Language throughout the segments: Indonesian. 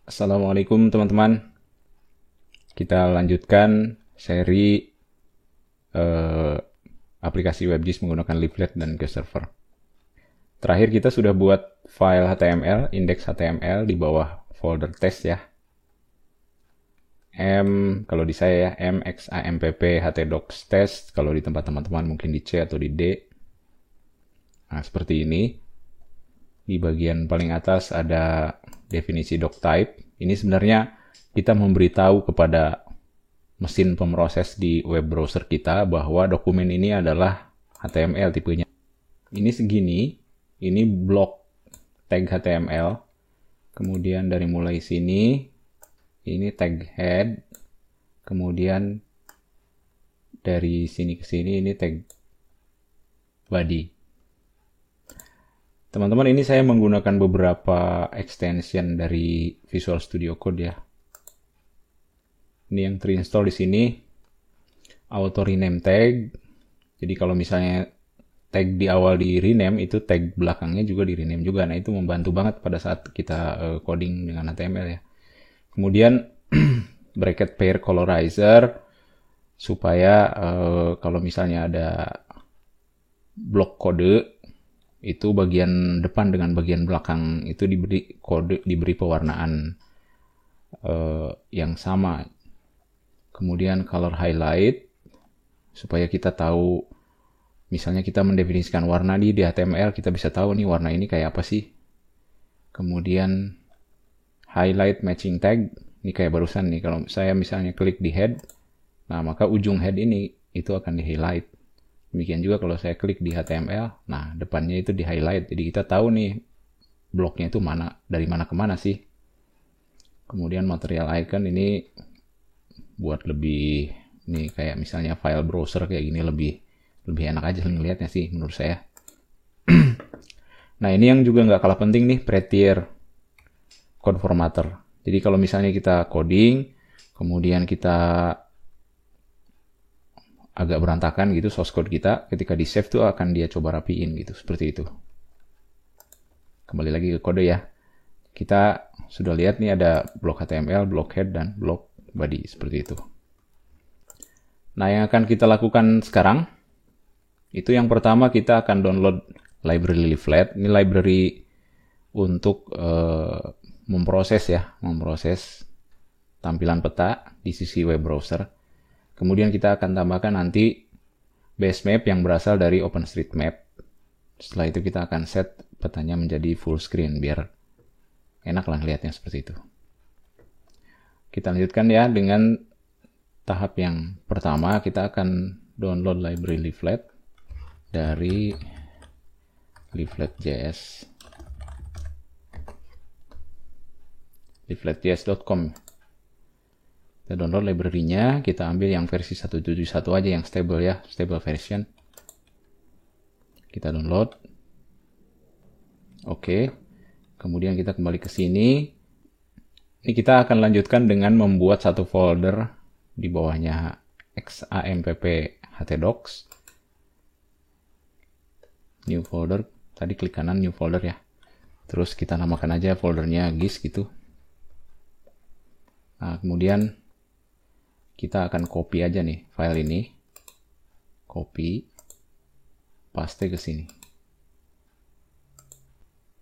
Assalamualaikum teman-teman. Kita lanjutkan seri aplikasi WebGIS menggunakan leaflet dan GIS server. Terakhir kita sudah buat file HTML, indeks HTML di bawah folder test ya. Kalau di saya ya, mxampp htdocs test. Kalau di tempat teman-teman mungkin di C atau di D. Nah, seperti ini. Di bagian paling atas ada definisi doctype. Ini sebenarnya kita memberitahu kepada mesin pemroses di web browser kita bahwa dokumen ini adalah HTML tipenya. Ini segini, ini blok tag HTML. Kemudian dari mulai sini, ini tag head. Kemudian dari sini ke sini, ini tag body. Teman-teman, ini saya menggunakan beberapa extension dari Visual Studio Code ya. Ini yang terinstall di sini. Auto rename tag. Jadi kalau misalnya tag di awal di rename, itu tag belakangnya juga di rename juga. Nah, itu membantu banget pada saat kita coding dengan HTML ya. Kemudian bracket pair colorizer supaya kalau misalnya ada blok kode itu bagian depan dengan bagian belakang itu diberi kode, diberi pewarnaan yang sama. Kemudian color highlight supaya kita tahu, misalnya kita mendefinisikan warna di HTML, kita bisa tahu nih warna ini kayak apa sih. Kemudian highlight matching tag, ini kayak barusan nih, kalau saya misalnya klik di head, nah maka ujung head ini itu akan di highlight. Demikian juga kalau saya klik di HTML, nah depannya itu di highlight. Jadi kita tahu nih bloknya itu mana, dari mana ke mana sih. Kemudian material icon ini buat lebih, ini kayak misalnya file browser kayak gini lebih enak aja ngelihatnya sih menurut saya. Nah, ini yang juga nggak kalah penting nih, prettier code formatter. Jadi kalau misalnya kita coding, kemudian kita agak berantakan gitu source code kita, ketika di save tuh akan dia coba rapiin gitu, seperti itu. Kembali lagi ke kode ya. Kita sudah lihat nih ada blok HTML, blok head, dan blok body, seperti itu. Nah, yang akan kita lakukan sekarang, itu yang pertama kita akan download library leaflet. Ini library untuk memproses tampilan peta di sisi web browser. Kemudian kita akan tambahkan nanti base map yang berasal dari OpenStreetMap. Setelah itu kita akan set petanya menjadi full screen biar enak lah lihatnya seperti itu. Kita lanjutkan ya dengan tahap yang pertama. Kita akan download library leaflet dari leaflet.js, leaflet.js.com. Kita download library-nya, kita ambil yang versi 171 aja, yang stable ya, stable version. Kita download. Oke. Kemudian kita kembali ke sini. Ini kita akan lanjutkan dengan membuat satu folder di bawahnya xampp htdocs. New folder. Tadi klik kanan new folder ya. Terus kita namakan aja foldernya GIS gitu. Nah, kemudian kita akan copy aja nih file ini, copy, paste ke sini.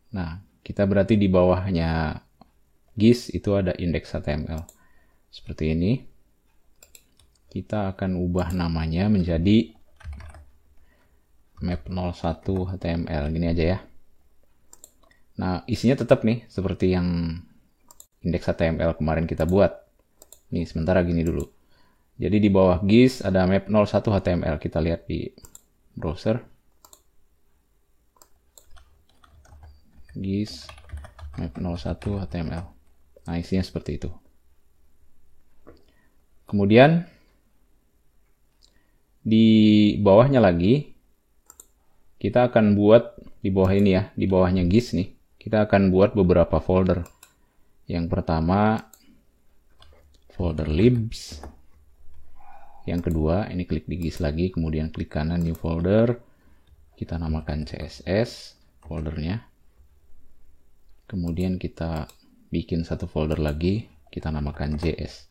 Nah, kita berarti di bawahnya GIS itu ada index HTML. Seperti ini. Kita akan ubah namanya menjadi map01 HTML, gini aja ya. Nah, isinya tetap nih seperti yang index HTML kemarin kita buat. Nih, sementara gini dulu. Jadi di bawah GIS ada map01 HTML. Kita lihat di browser. GIS map01 HTML. Nah, isinya seperti itu. Kemudian di bawahnya lagi kita akan buat di bawah ini ya, di bawahnya GIS nih. Kita akan buat beberapa folder. Yang pertama folder libs. Yang kedua, ini klik di GIS lagi, kemudian klik kanan new folder. Kita namakan CSS foldernya. Kemudian kita bikin satu folder lagi, kita namakan JS.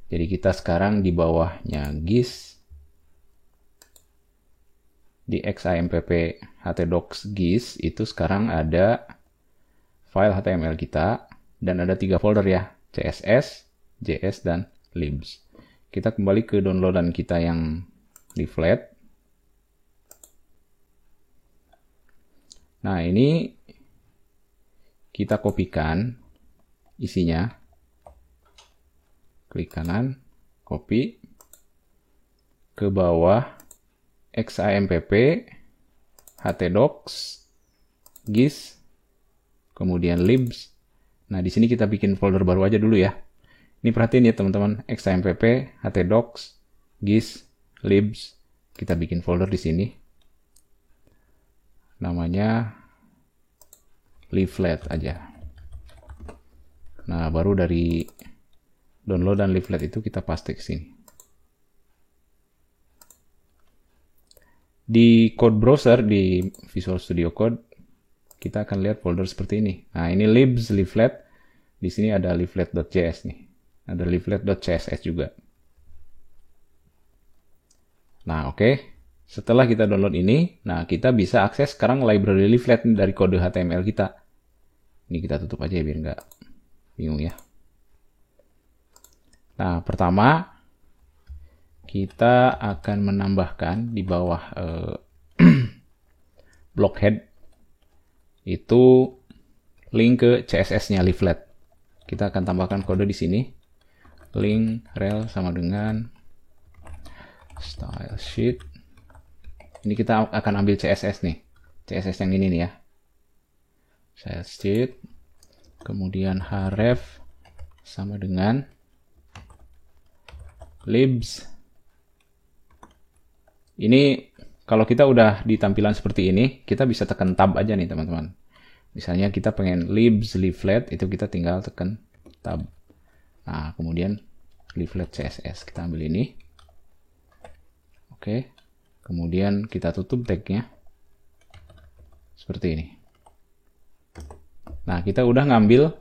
Jadi kita sekarang di bawahnya GIS, di xampp htdocs GIS itu sekarang ada file HTML kita, dan ada 3 folder ya, CSS, JS, dan libs. Kita kembali ke downloadan kita yang leaflet. Nah, ini kita kopikan isinya. Klik kanan, copy ke bawah xampp htdocs GIS, kemudian libs. Nah, di sini kita bikin folder baru aja dulu ya. Ini perhatiin ya teman-teman, xampp htdocs GIS libs. Kita bikin folder di sini. Namanya leaflet aja. Nah, baru dari download dan leaflet itu kita paste ke sini. Di code browser di Visual Studio Code kita akan lihat folder seperti ini. Nah, ini libs leaflet. Di sini ada leaflet.js nih. Ada leaflet.css juga. Nah, oke. Setelah kita download ini, nah kita bisa akses sekarang library leaflet dari kode HTML kita. Ini kita tutup aja ya biar nggak bingung ya. Nah, pertama kita akan menambahkan di bawah blockhead itu link ke CSS-nya leaflet. Kita akan tambahkan kode di sini. Link rel sama dengan style sheet. Ini kita akan ambil CSS nih. CSS yang ini nih ya. Style sheet. Kemudian href sama dengan libs. Ini kalau kita udah di tampilan seperti ini, kita bisa tekan tab aja nih teman-teman. Misalnya kita pengen libs leaflet, itu kita tinggal tekan tab. Nah, kemudian leaflet CSS. Kita ambil ini. Oke. Kemudian kita tutup tagnya. Seperti ini. Nah, kita udah ngambil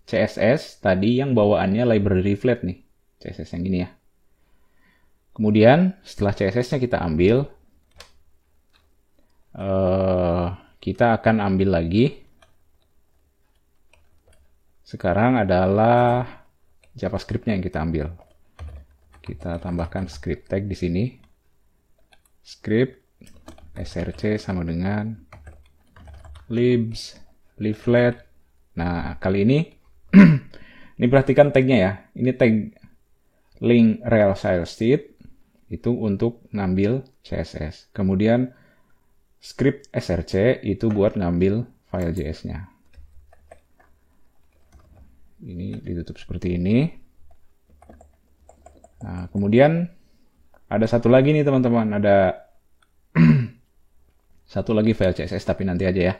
CSS tadi yang bawaannya library leaflet nih. CSS yang gini ya. Kemudian setelah CSS-nya kita ambil, kita akan ambil lagi. Sekarang adalah JavaScript-nya yang kita ambil. Kita tambahkan script tag di sini. Script src sama dengan libs leaflet. Nah, kali ini ini perhatikan tagnya ya. Ini tag link rel style sheet itu untuk ngambil CSS. Kemudian script src itu buat ngambil file JS-nya. Ini ditutup seperti ini. Nah, kemudian ada satu lagi nih teman-teman. Ada satu lagi file CSS tapi nanti aja ya.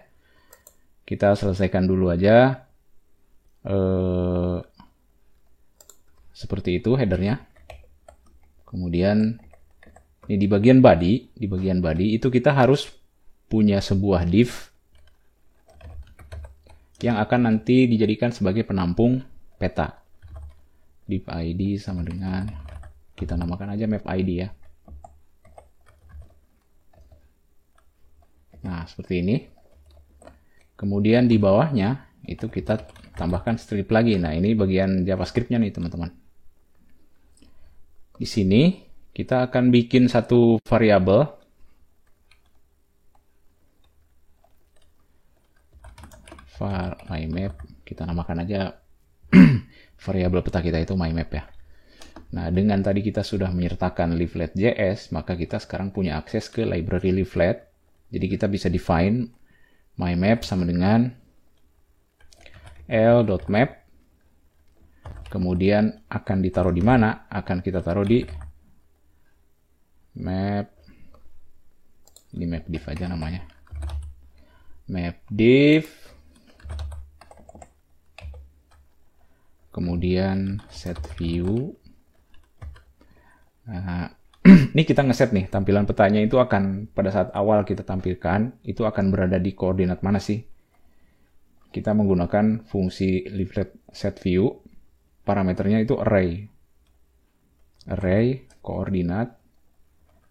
Kita selesaikan dulu aja. Seperti itu headernya. Kemudian ini di bagian body itu kita harus punya sebuah div yang akan nanti dijadikan sebagai penampung peta. Div ID sama dengan, kita namakan aja map ID ya. Nah, seperti ini. Kemudian di bawahnya itu kita tambahkan strip lagi. Nah, ini bagian JavaScript-nya nih teman-teman. Di sini kita akan bikin satu variabel var mymap, kita namakan aja variabel peta kita itu mymap ya. Nah, dengan tadi kita sudah menyertakan leaflet.js, maka kita sekarang punya akses ke library leaflet. Jadi kita bisa define mymap sama dengan l.map. Kemudian akan ditaruh di mana? Akan kita taruh di map. Ini map div aja namanya. Map div. Kemudian set view. Nah, ini kita ngeset nih tampilan petanya itu akan pada saat awal kita tampilkan itu akan berada di koordinat mana sih? kita menggunakan fungsi leaflet set view. Parameternya itu array. Array koordinat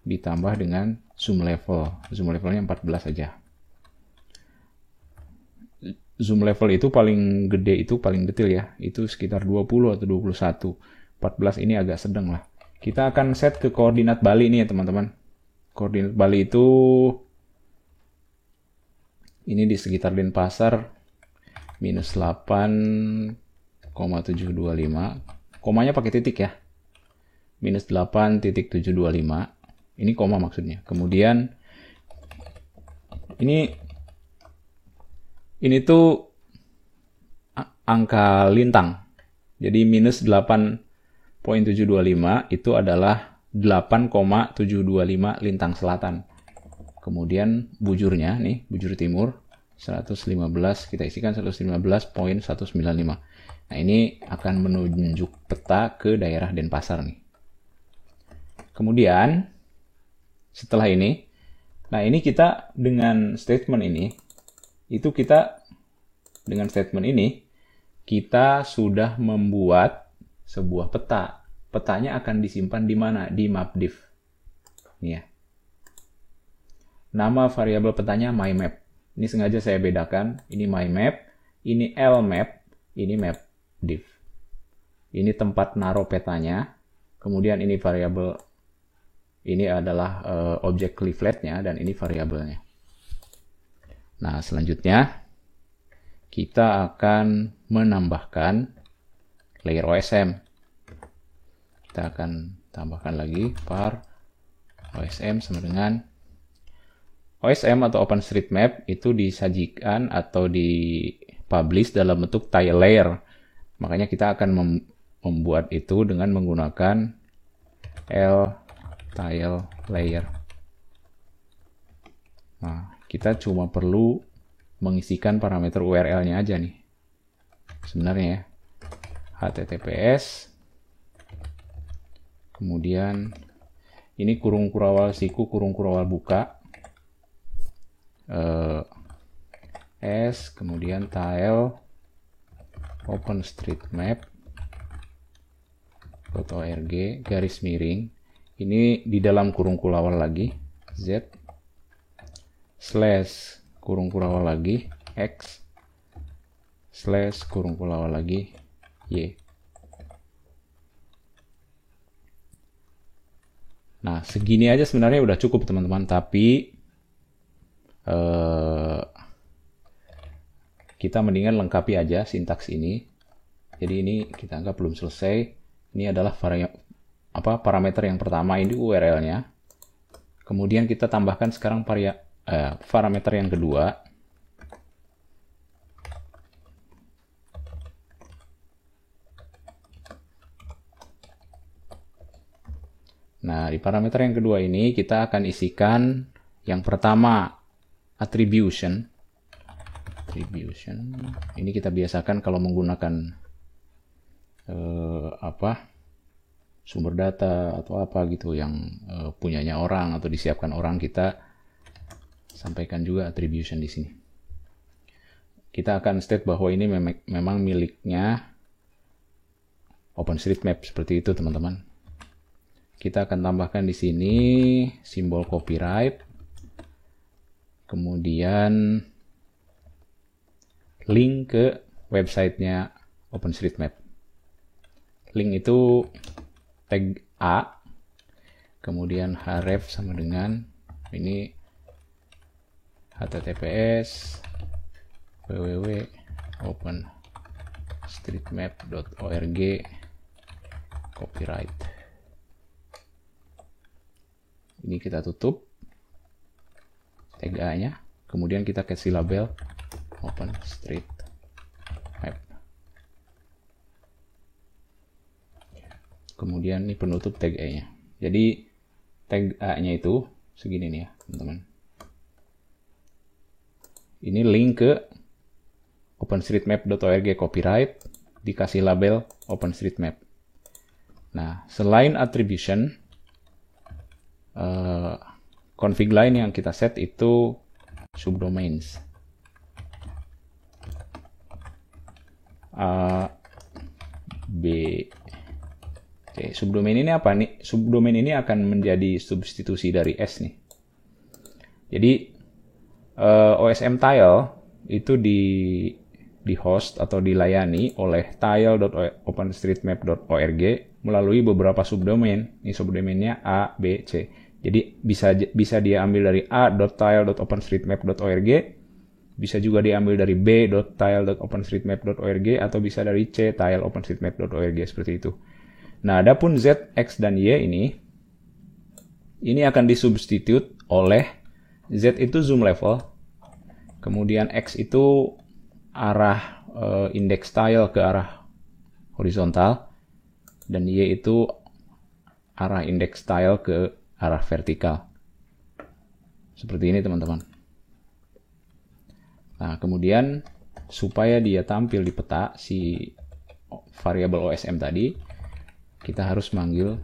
ditambah dengan zoom level. Zoom levelnya 14 saja. Zoom level itu paling gede, itu paling detail ya. Itu sekitar 20 atau 21. 14 ini agak sedang lah. Kita akan set ke koordinat Bali nih ya teman-teman. Koordinat Bali itu ini di sekitar Denpasar minus 8,725. Komanya pakai titik ya. Minus 8,725. Ini koma maksudnya. Kemudian ini tuh angka lintang. Jadi minus 8,725 itu adalah 8,725 lintang selatan. Kemudian bujurnya nih, bujur timur 115, kita isikan 115.195. Nah, ini akan menunjuk peta ke daerah Denpasar nih. Kemudian setelah ini, nah ini kita dengan statement ini, kita sudah membuat sebuah peta. Petanya akan disimpan di mana? Di mapdiv. Ini ya. Nama variabel petanya mymap. Ini sengaja saya bedakan. Ini mymap, ini lmap, ini mapdiv. Ini tempat naruh petanya. Kemudian ini variabel, ini adalah objek leafletnya, dan ini variabelnya. Nah, selanjutnya kita akan menambahkan layer OSM. Kita akan tambahkan lagi var OSM sama dengan OSM atau OpenStreetMap itu disajikan atau dipublish dalam bentuk tile layer. Makanya kita akan membuat itu dengan menggunakan tile layer. Nah, kita cuma perlu mengisikan parameter URL-nya aja nih. Sebenarnya ya. HTTPS. Kemudian ini kurung kurawal siku, kurung kurawal buka. S, kemudian tile openstreetmap.org garis miring. Ini di dalam kurung kurawal lagi. Z slash kurung kurawal lagi X slash kurung kurawal lagi Y. Nah, segini aja sebenarnya udah cukup teman-teman, tapi kita mendingan lengkapi aja sintaks ini. Jadi ini kita anggap belum selesai. Ini adalah parameter yang pertama, ini URL-nya. Kemudian kita tambahkan sekarang parameter yang kedua. Nah, di parameter yang kedua ini kita akan isikan yang pertama attribution. Ini kita biasakan kalau menggunakan sumber data atau apa gitu yang punyanya orang atau disiapkan orang, kita sampaikan juga attribution di sini. Kita akan state bahwa ini memang miliknya OpenStreetMap, seperti itu teman-teman. Kita akan tambahkan di sini simbol copyright, kemudian link ke websitenya OpenStreetMap. Link itu tag A, kemudian href sama dengan ini https www.openstreetmap.org copyright. Ini kita tutup tag A-nya, kemudian kita kasih label OpenStreetMap. Kemudian ini penutup tag A-nya. Jadi tag A-nya itu segini nih ya, teman-teman. Ini link ke openstreetmap.org copyright, dikasih label OpenStreetMap. Nah, selain attribution, config lain yang kita set itu subdomains. A, B, C. Subdomain ini apa nih? Subdomain ini akan menjadi substitusi dari S nih. Jadi OSM tile itu di host atau dilayani oleh tile.openstreetmap.org melalui beberapa subdomain. Ini subdomainnya A, B, C. Jadi bisa dia ambil dari a.tile.openstreetmap.org, bisa juga diambil dari b.tile.openstreetmap.org, atau bisa dari c.tile.openstreetmap.org, seperti itu. Nah, adapun Z, X, dan Y ini akan disubstitute oleh Z itu zoom level, kemudian X itu arah index tile ke arah horizontal, dan Y itu arah index tile ke arah vertikal. Seperti ini, teman-teman. Nah, kemudian supaya dia tampil di peta si variabel OSM tadi, kita harus manggil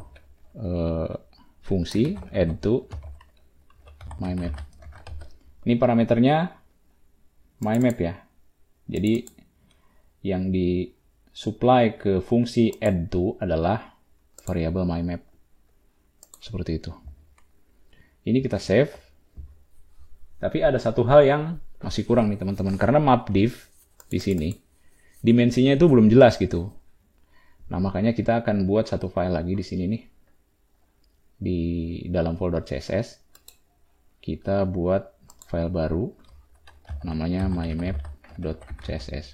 fungsi add to mymap. Ini parameternya mymap ya. Jadi yang disupply ke fungsi add to adalah variabel mymap. Seperti itu. Ini kita save. Tapi ada satu hal yang masih kurang nih, teman-teman, karena mapdiv di sini dimensinya itu belum jelas gitu. Nah, makanya kita akan buat satu file lagi di sini nih. Di dalam folder CSS kita buat file baru namanya mymap.css.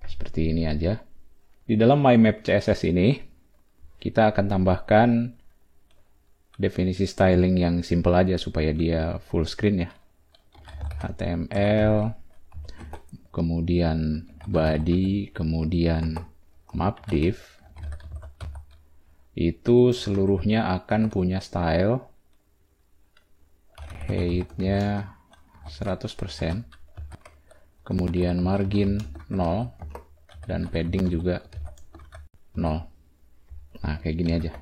Seperti ini aja. Di dalam mymap.css ini kita akan tambahkan definisi styling yang simple aja supaya dia full screen ya. HTML, kemudian body, kemudian mapdiv. Itu seluruhnya akan punya style. Height-nya 100%. Kemudian margin 0 dan padding juga 0. Nah, kayak gini aja.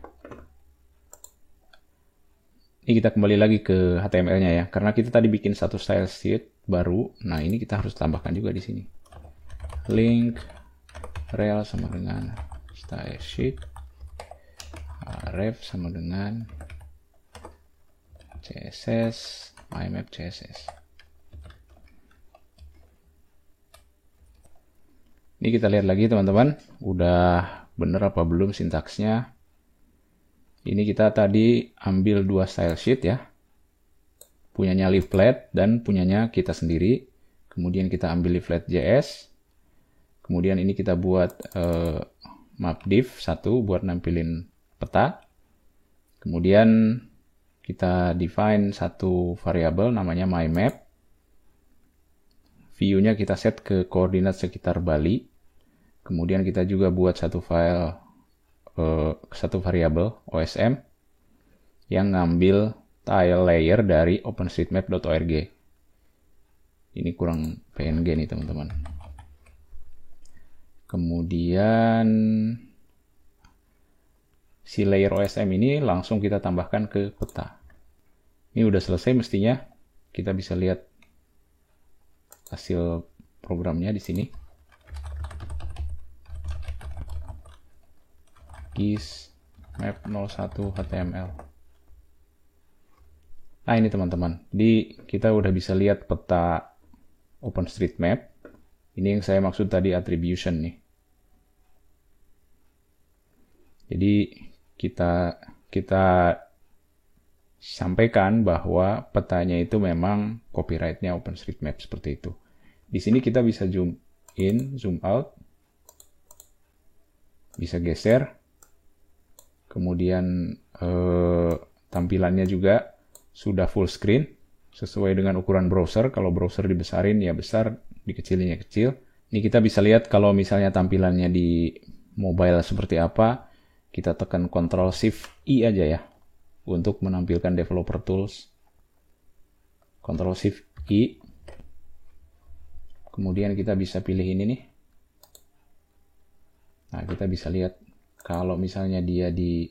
Ini kita kembali lagi ke HTML-nya ya, karena kita tadi bikin satu style sheet baru. Nah, ini kita harus tambahkan juga di sini. Link rel sama dengan style sheet, ref sama dengan CSS, mymap CSS. Ini kita lihat lagi, teman-teman, udah bener apa belum sintaksnya. Ini kita tadi ambil dua style sheet ya. Punyanya leaflet dan punyanya kita sendiri. Kemudian kita ambil leaflet.js. Kemudian ini kita buat mapdiv 1 buat nampilin peta. Kemudian kita define satu variabel namanya mymap. View-nya kita set ke koordinat sekitar Bali. Kemudian kita juga buat satu file, satu variabel OSM yang ngambil tile layer dari openstreetmap.org. Ini kurang PNG nih, teman-teman. Kemudian si layer OSM ini langsung kita tambahkan ke peta. Ini udah selesai mestinya. Kita bisa lihat hasil programnya di sini. GIS map 01 HTML. Nah, ini teman-teman, kita udah bisa lihat peta OpenStreetMap. Ini yang saya maksud tadi attribution nih. Jadi kita sampaikan bahwa petanya itu memang copyright-nya OpenStreetMap, seperti itu. Di sini kita bisa zoom in, zoom out, bisa geser. Kemudian tampilannya juga sudah full screen sesuai dengan ukuran browser. Kalau browser dibesarin ya besar, dikecilin ya kecil. Ini kita bisa lihat kalau misalnya tampilannya di mobile seperti apa. Kita tekan Ctrl Shift I aja ya untuk menampilkan developer tools. Ctrl Shift I. Kemudian kita bisa pilih ini nih. Nah, kita bisa lihat kalau misalnya dia di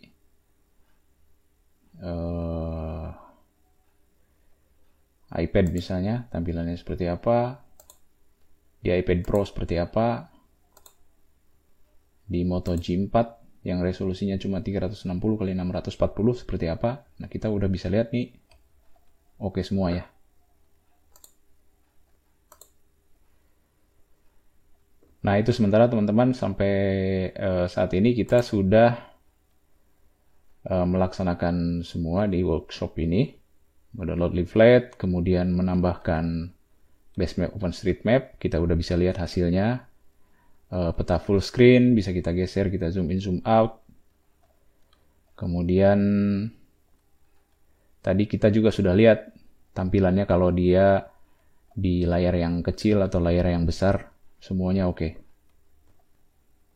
iPad misalnya, tampilannya seperti apa. Di iPad Pro seperti apa. di Moto G4 yang resolusinya cuma 360x640 seperti apa. Nah, kita udah bisa lihat nih, oke semua ya. Nah, itu sementara teman-teman, sampai saat ini kita sudah melaksanakan semua di workshop ini. Mendownload leaflet, kemudian menambahkan base map OpenStreetMap, kita udah bisa lihat hasilnya. Peta full screen, bisa kita geser, kita zoom in, zoom out. Kemudian tadi kita juga sudah lihat tampilannya kalau dia di layar yang kecil atau layar yang besar, semuanya oke.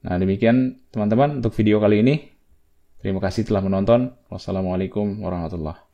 Nah, demikian teman-teman untuk video kali ini. Terima kasih telah menonton. Wassalamualaikum warahmatullahi wabarakatuh.